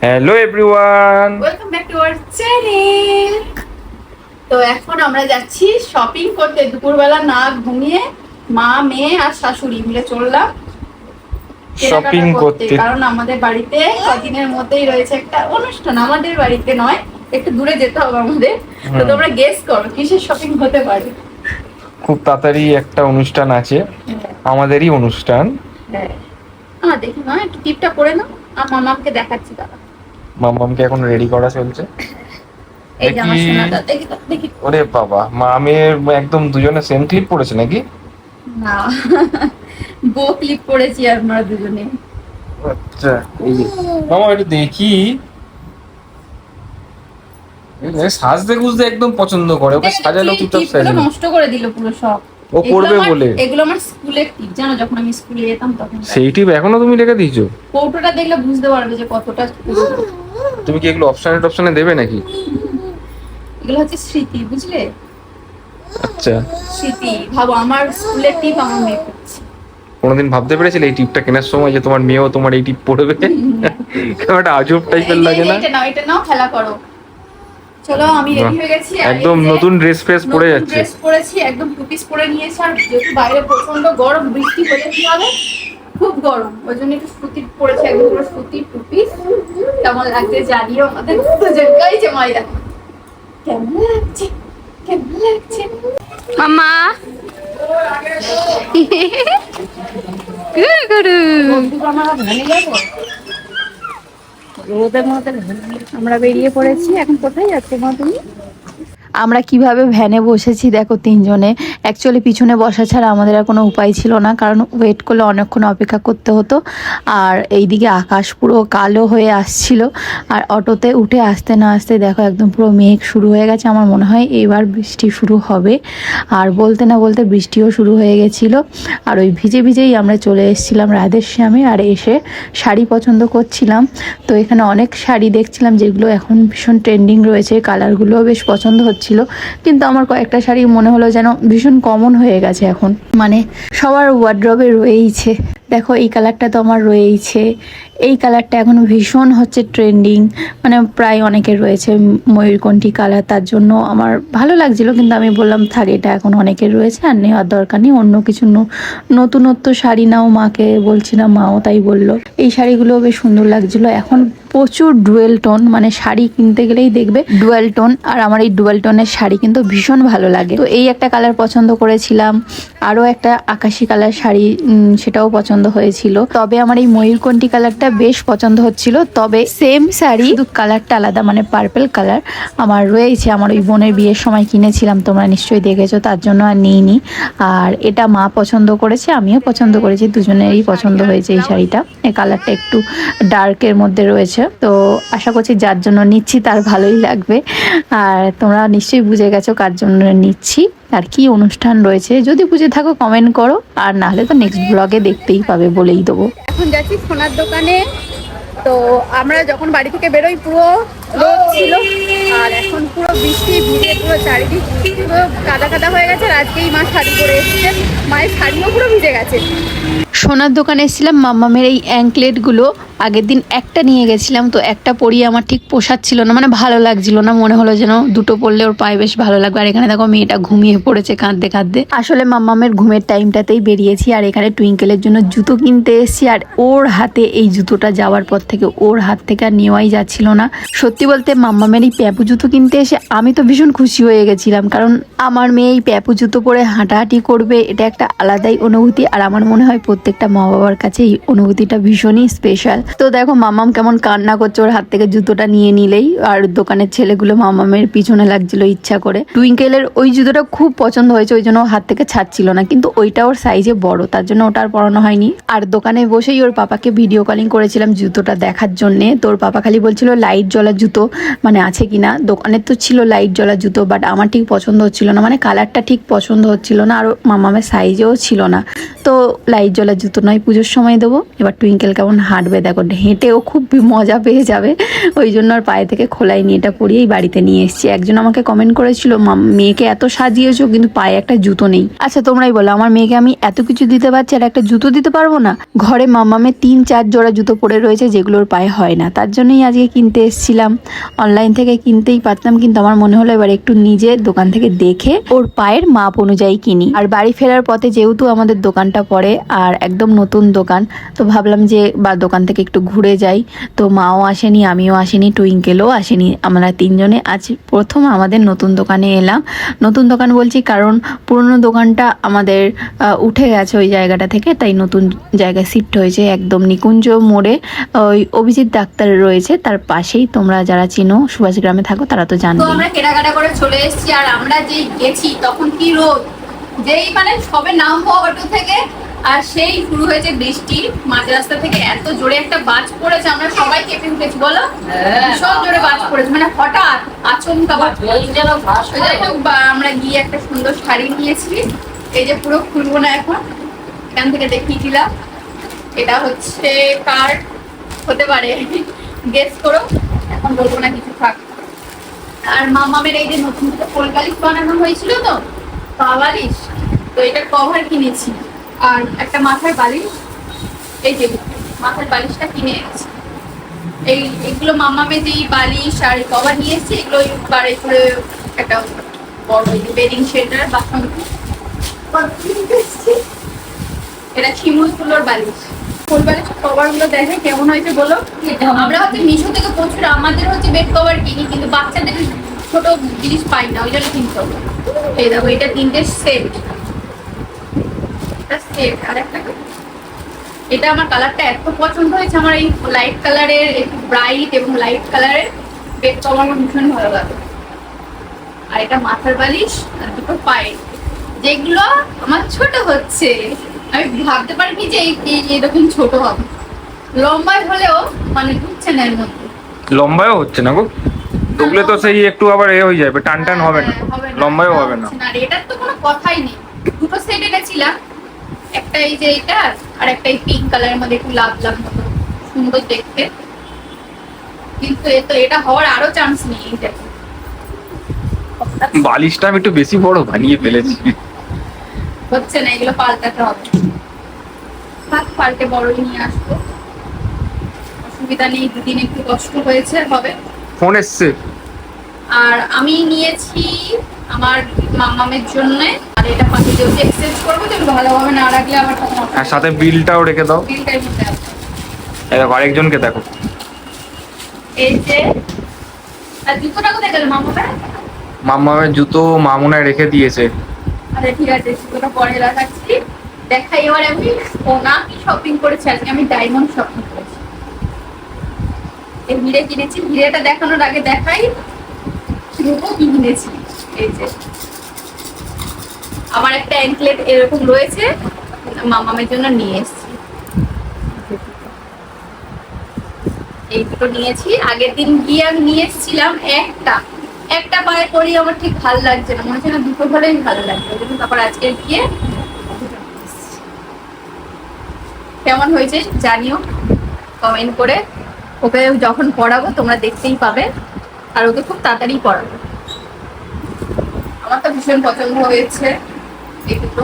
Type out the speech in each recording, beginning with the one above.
Hello everyone, welcome back to our channel. তো এখন আমরা যাচ্ছি শপিং করতে। দুপুরবেলা না ঘুমিয়ে মা, মেয়ে আর শাশুড়ি মিলে চললাম কেনাকাটা শপিং করতে। করতে। কারণ আমাদের বাড়িতে কদিনের মধ্যেই রয়েছে একটা অনুষ্ঠান। আমাদের বাড়িতে নয়, একটু দূরে যেতে হবে আমাদের। তো তোমরা গেস করো কিসের শপিং হতে পারে। খুব তাড়াতাড়ি একটা অনুষ্ঠান আছে, আমাদেরই অনুষ্ঠান। হ্যাঁ, দেখি মা একটু টিপটা করে নাও। আর মামাকে দেখাচ্ছি দাদা। মামামকে এখন রেডি করা চলছে। এই যে আমার দেখি, সোনাটা, দেখি তো, দেখি। ওরে বাবা, মা মেয়ের একদম দুজনে সেম ক্লিপ পড়েছে নাকি? না, বো ক্লিপ করেছি আমরা দুজনে। আচ্ছা, এই যে মামা একটু দেখি। সাজতে গুজতে একদম পছন্দ করে, ওকে সাজালো চুপচাপ সাজালো। নষ্ট করে দিল পুরো সব। ও করবে বলে এগুলো আমার স্কুলের টিপ, জানো, যখন আমি স্কুলে যেতাম তখন। সেই টিপ এখনো তুমি রেখে দিয়েছো? কৌটোটা দেখলে বুঝতে পারবে যে কতটা পুরনো। তুমি কি এগুলো অপশনে দেবে নাকি? এগুলো হচ্ছে স্মৃতি, বুঝলে? আচ্ছা, স্মৃতি। ভাবো, আমার স্কুলের টিপ আমার মেয়ে পড়ছে। কোনোদিন ভাবতে পেরেছিলে এই টিপটা কেনার সময় যে তোমার মেয়েও তোমার এই টিপ পড়বে? কেমন একটা আজব টাইপের লাগে না? এটা নাও, খেলা করো। চলো, আমি রেডি হয়ে গেছি। একদম নতুন ড্রেস ফ্রেস পরে যাচ্ছে। ড্রেস পরেছি, একদম টু পিস পরে নিয়েছি। আর যেহেতু বাইরে প্রচন্ড গরম, বৃষ্টি হলে কি হবে, খুব গরম, ওই জন্য একটু সুতির পরেছি, একদম পুরো সুতির টু পিস। কেমন লাগছে জানিও আমাদের দুজনকেই। যে মাই দেখো কেমন লাগছে, কেমন লাগছে মামা। আমরা বেরিয়ে পড়েছি। এখন কোথায় যাচ্ছে মা তুমি? আমরা কিভাবে ভ্যানে বসেছি দেখো, তিনজনে। অ্যাকচুয়ালি পিছনে বসা ছাড়া আমাদের আর কোনো উপায় ছিল না, কারণ ওয়েট করলে অনেকক্ষণ অপেক্ষা করতে হতো। আর এইদিকে আকাশ পুরো কালো হয়ে আসছিল। আর অটোতে উঠে আসতে না আসতে দেখো একদম পুরো মেঘ শুরু হয়ে গেছে। আমার মনে হয় এবার বৃষ্টি শুরু হবে। আর বলতে না বলতে বৃষ্টিও শুরু হয়ে গেছিল। আর ওই ভিজে ভিজেই আমরা চলে এসেছিলাম রাধেশ্যামে। আর এসে শাড়ি পছন্দ করছিলাম। তো এখানে অনেক শাড়ি দেখছিলাম যেগুলো এখন ভীষণ ট্রেন্ডিং রয়েছে, কালারগুলোও বেশ পছন্দ হচ্ছিল। কিন্তু আমার কয়েকটা শাড়ি মনে হলো যেন ভীষণ কমন হয়ে গেছে এখন, মানে সবার ওয়ার্ড্রবে রয়েইছে। দেখো এই কালারটা তো আমার রয়েইছে, এই কালারটা এখন ভীষণ হচ্ছে ট্রেন্ডিং, মানে প্রায় অনেকের রয়েছে ময়ূরকণ্ঠী কালার। তার জন্য আমার ভালো লাগছিল, কিন্তু আমি বললাম থাক, এটা এখন অনেকের রয়েছে, আর নেওয়ার দরকার নেই, অন্য কিছু নতুনত্ব শাড়ি নাও। মাকে বলছিলাম, মাও তাই বললো। এই শাড়িগুলো বেশ সুন্দর লাগছিল। এখন প্রচুর ডুয়েল টোন, মানে শাড়ি কিনতে গেলেই দেখবে ডুয়েল টোন। আর আমার এই ডুয়েল টোনের শাড়ি কিন্তু ভীষণ ভালো লাগে। তো এই একটা কালার পছন্দ করেছিলাম, আরও একটা আকাশি কালার শাড়ি, সেটাও পছন্দ হয়েছিল। তবে আমার এই ময়ূরকণ্ঠী কালারটা বেশ পছন্দ হচ্ছিল। তবে সেম শাড়ি, শুধু কালারটা আলাদা, মানে পার্পল কালার আমার রয়েছে। আমার ওই বোনের বিয়ের সময় কিনেছিলাম, তোমরা নিশ্চয়ই দেখেছো, তার জন্য আর নিইনি। আর এটা মা পছন্দ করেছে, আমিও পছন্দ করেছি, দুজনেরই পছন্দ হয়েছে এই শাড়িটা। এই কালারটা একটু ডার্কের মধ্যে রয়েছে। তো আশা করছি যার জন্য নিচ্ছি তার ভালোই লাগবে। আর তোমরা নিশ্চয়ই বুঝে গেছো কার জন্য নিচ্ছি আর কি অনুষ্ঠান রয়েছে। যদি বুঝে থাকো কমেন্ট করো, আর না হলে তো নেক্সট ব্লগে দেখতেই পাবে, বলেই দেবো। এখন যাচ্ছি সোনার দোকানে। তো আমরা যখন বাড়ি থেকে বেরোই পুরো রোদ ছিল, আর এখন পুরো বৃষ্টি ভিজে পুরো চারিদিক পুরো কাদা কাদা হয়ে গেছে। আর আজকেই মা শাড়ি পরে এসেছে, মায়ের শাড়িও পুরো ভিজে গেছে। সোনার দোকানে এসেছিলাম, মাম্মামের এই অ্যাঙ্কলেটগুলো আগের দিন একটা নিয়ে গেছিলাম, তো একটা পরিয়ে আমার ঠিক পোষাচ্ছিল না, মানে ভালো লাগছিল না। মনে হলো যেন দুটো পরলে ওর পায়ে বেশ ভালো লাগবে। আর এখানে দেখো মেয়েটা ঘুমিয়ে পড়েছে কাঁদতে কাঁদতে। আসলে মাম্মামের ঘুমের টাইমটাতেই বেরিয়েছি। আর এখানে টুইঙ্কেলের জন্য জুতো কিনতে এসেছি। আর ওর হাতে এই জুতোটা যাওয়ার পর থেকে ওর হাত থেকে আর নেওয়াই যাচ্ছিল না। সত্যি বলতে মাম্মামের এই প্যাপু জুতো কিনতে এসে আমি তো ভীষণ খুশি হয়ে গেছিলাম, কারণ আমার মেয়ে এই প্যাপু জুতো পরে হাঁটাহাঁটি করবে, এটা একটা আলাদাই অনুভূতি। আর আমার মনে হয় প্রত্যেকটা মা বাবার কাছে এই অনুভূতিটা ভীষণই স্পেশাল। তো দেখো মাম্মাম কেমন কান্না করছে ওর হাত থেকে জুতোটা নিয়ে নিলেই। আর দোকানের ছেলেগুলো মাম্মামের পিছনে লাগছিল ইচ্ছা করে। টুইঙ্কেলের ওই জুতোটা খুব পছন্দ হয়েছে, ওই জন্য হাত থেকে ছাড়ছিল না, কিন্তু ওইটা ওর সাইজে বড়, তার জন্য ওটা আর পরানো হয়নি। আর দোকানে বসেই ওর পাপাকে ভিডিও কলিং করেছিলাম জুতোটা দেখার জন্যে। তোর পাপা খালি বলছিল লাইট জ্বলা জুতো মানে আছে কিনা। দোকানে তো ছিল লাইট জ্বলা জুতো, বাট আমার ঠিক পছন্দ হচ্ছিল না, মানে কালারটা ঠিক পছন্দ হচ্ছিল না, আর মাম্মামের সাইজেও ছিল না। তো লাইট জ্বলা জুতো নয়, পুজোর সময় দেবো। এবার টুইঙ্কেল কেমন হাঁটবে দেখো, দেখো হেঁটেও খুব মজা পেয়ে যাবে, ওই জন্য আর পায়ে থেকে খোলাই নিয়ে এটা পরিয়েই বাড়িতে নিয়ে এসেছি। একজন আমাকে কমেন্ট করেছিল মেয়েকে এত সাজিয়েছো কিন্তু পায়ে একটা জুতো নেই। আচ্ছা তোমরাই বলো, আমার মেয়েকে আমি এত কিছু দিতে পারছি আর একটা জুতো দিতে পারবো না? ঘরে মামামে 3-4 জোড়া জুতো পরে রয়েছে যেগুলোর পায়ে হয় না, তার জন্যই আজকে কিনতে এসেছিলাম। অনলাইন থেকে কিনতেই পারতাম, কিন্তু আমার মনে হলো এবার একটু নিজে দোকান থেকে দেখে ওর পায়ের মাপ অনুযায়ী কিনি। আর বাড়ি ফেরার পথে যেহেতু আমাদের দোকানটা পড়ে আর একদম নতুন দোকান, তো ভাবলাম যে বা দোকান থেকে একটু ঘুরে যাই। তো মাও আসেনি, আমিও আসেনি, টুইঙ্কেলও আসেনি, আমরা 3জনে আজ প্রথম আমাদের নতুন দোকানে এলাম। নতুন দোকান বলছি কারণ পুরনো দোকানটা আমাদের উঠে গেছে ওই জায়গাটা থেকে, তাই নতুন জায়গায় শিফট হয়েছে একদম নিকুঞ্জ মোড়ে। ওই অভিজিৎ ডাক্তার রয়েছে তার পাশেই, তোমরা যারা চিনো সুভাষ গ্রামে থাকো তারা তো জানো। তো আমরা কেনাকাটা করে চলে এসেছি, আর আমরা যেই গেছি তখন কি রোদ, যেই মানে সবে নামবো অটো থেকে আর সেই শুরু হয়েছে বৃষ্টি। মাঝ রাস্তা থেকে এত জোরে একটা বাজ পড়েছে, আমরা সবাই কেঁপে উঠেছি। বলো, ভীষণ জোরে বাজ পড়েছে, মানে হঠাৎ আচমকা বাজ। যাই হোক, আমরা গিয়ে একটা সুন্দর শাড়ি নিয়েছি, এই যে পুরো খুলবো না এখন, এখান থেকে দেখিয়ে দিলাম। এটা হচ্ছে কার হতে পারে গেস করো, এখন বলবো না, কিছু থাক। আর মামামের এই যে নতুন থেকে কোল বালিশ বানানো হয়েছিল, তো পা বালিশ, তো এটার কভার কিনেছি আর একটা মাথার বালিশ। এই যে মাথার বালিশটা কিনে এনেছি। এইগুলো মামামের যে বালিশ আর কভার নিয়ে এসেছি, এগুলো বাড়ি করে একটা বড় বেডিং শেডার বাসন। এটা শিমুল তুলোর বালিশ। কোল বালিশের কভার গুলো দেখে কেমন হয়েছে বলো। আমরা হচ্ছে মিশো থেকে প্রচুর আমাদের হচ্ছে বেড কভার কিনি, কিন্তু বাচ্চাদের ছোট জিনিস পাই না, ওই জন্য কিনতে হবে। এই দেখো, এটা 3টে সেট, আর একটা। এটা আমার কালারটা এত পছন্দ হয়েছে, আমার এই লাইট কালারের, একটু ব্রাইট এবং লাইট কালারের বেড কভার আমার ভীষণ ভালো লাগে। আর এটা মাথার বালিশ আর দুটো পায়ে, যেগুলো আমার ছোট হচ্ছে। আমি ভাবতে পারিনি যে এরকম ছোট হবে। লম্বায় হলেও মানে ঢুকছে না এর মধ্যে। লম্বায়ও হচ্ছে না গো, ওগুলো তো সেই একটু আবার এ হয়ে যাবে, টান টান হবে না, লম্বায়ও হবে না। আর এটার তো কোনো কথাই নেই। দুটো সেট এনেছিলাম, একটা এই যে এটা আর একটা এই পিঙ্ক কালারের মধ্যে একটু লাভ লাভ মতো সুন্দর দেখতে, কিন্তু এটা হওয়ার আরো চান্স নেই। এইটা বালিশটা আমি একটু বেশি বড় বানিয়ে ফেলেছি, হচ্ছে না, এগুলো পাল্টাতে হবে। পাল্টে বড়ই নিয়ে আসবো, অসুবিধা নেই। দুদিন একটু কষ্ট হয়েছে, হবে। ফোন এসছে। আর আমি নিয়েছি আমার মামামের জন্য, আর এটা পাঠিয়ে যেহেতু এক্সচেঞ্জ করবো, তো ভালোভাবে না রাখলে আবার তখন আর সাথে বিলটাও রেখে দাও। বিলটাই মধ্যে আছে। এই দেখো আরেকজনকে দেখো, এই যে আর জুতোটা কোথায় গেল মামামের? মামামের জুতো মামুনায় রেখে দিয়েছে। আরে ঠিক আছে, জুতোটা পরে রাখাচ্ছি। দেখাই এবার আমি সোনা কি শপিং করেছি আজকে। আমি ডায়মন্ড শপিং করেছি, এই হিরে কিনেছি। হিরেটা দেখানোর আগে দেখাই হিরেটা কি কিনেছি। এই যে আমার একটা অ্যাঙ্কলেট এরকম রয়েছে, মামামের জন্য নিয়ে এসেছি। এই দুটো নিয়েছি, আগের দিন গিয়ে আমি নিয়ে এসেছিলাম একটা পায়ে পরি, আমার ঠিক ভালো লাগছে না, মনে হচ্ছে না দুটো হলেই ভালো লাগবে, ওই জন্য তারপর আজকে গিয়ে কেমন হয়েছে জানিও কমেন্ট করে। ওকে যখন পড়াবো তোমরা দেখতেই পাবে, আর ওকে খুব তাড়াতাড়ি পড়াবো। আমার তো ভীষণ পছন্দ হয়েছে এই দুটো।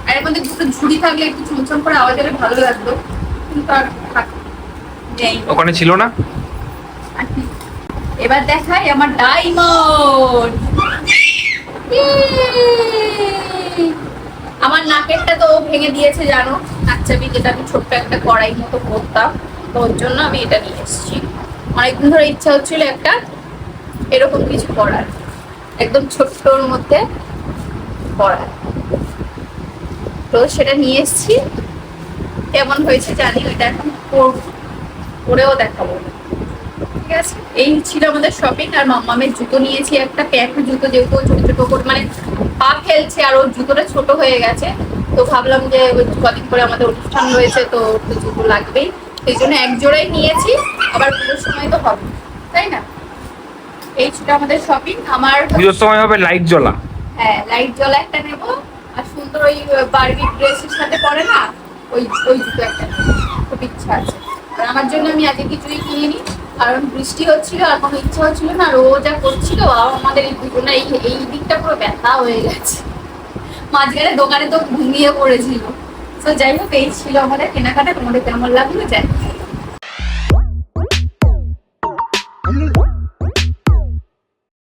আর এর মধ্যে দুটো ঝুড়ি থাকলে একটু চমচম করে আওয়াজ হলে ভালো লাগতো, কিন্তু আর নেই, ওখানে ছিল না। এবার দেখাই আমার ডায়মন্ড। আমার নাকেরটা তো ভেঙে দিয়েছে জানো, নাকচাবি, যেটা আমি ছোট্ট একটা কড়াই মতো করতাম, তো ওর জন্য আমি এটা নিয়ে এসেছি। অনেকদিন ধরে ইচ্ছা হচ্ছিল একটা এরকম কিছু করার, একদম ছোট্টর মধ্যে করার, তো সেটা নিয়ে এসেছি। কেমন হয়েছে জানি, ওইটা এখন পরেও দেখাবো। ঠিক আছে, এই ছিল আমাদের শপিং। আর মামামের জুতো নিয়েছি একটা, প্যান্ট জুতো, যেহেতু ছোট ছোট করে মানে পা ফেলছে আর ওর জুতোটা ছোট হয়ে গেছে, তো ভাবলাম যে কদিন পরে আমাদের অনুষ্ঠান রয়েছে, তো জুতো লাগবেই, সেই জন্য এক জোড়াই নিয়েছি। আবার পুজোর সময় তো হবে, তাই না? এই ছিল আমাদের শপিং। আমার পুজোর সময় হবে লাইট জ্বলা। হ্যাঁ, লাইট জ্বলা একটা নেবো, আর সুন্দর ওই বারবি ড্রেসের সাথে পরে না, ওই জুতো একটা নেবো, খুব ইচ্ছা আছে। আর আমার জন্য আমি আজকে কিছুই কিনিনি, কারণ বৃষ্টি হচ্ছিল আর কোনো ইচ্ছা হচ্ছিল না, রোজ যা করছিল। আর আমাদের এই দুজনে এই দিকটা পুরো ব্যথা হয়ে গেছে। মাঝখানে দোকানে তো ঘুমিয়ে পড়েছিল। তো যাই হোক, এই ছিল আমাদের কেনাকাটা। তোমাদের কেমন লাগলো? যাই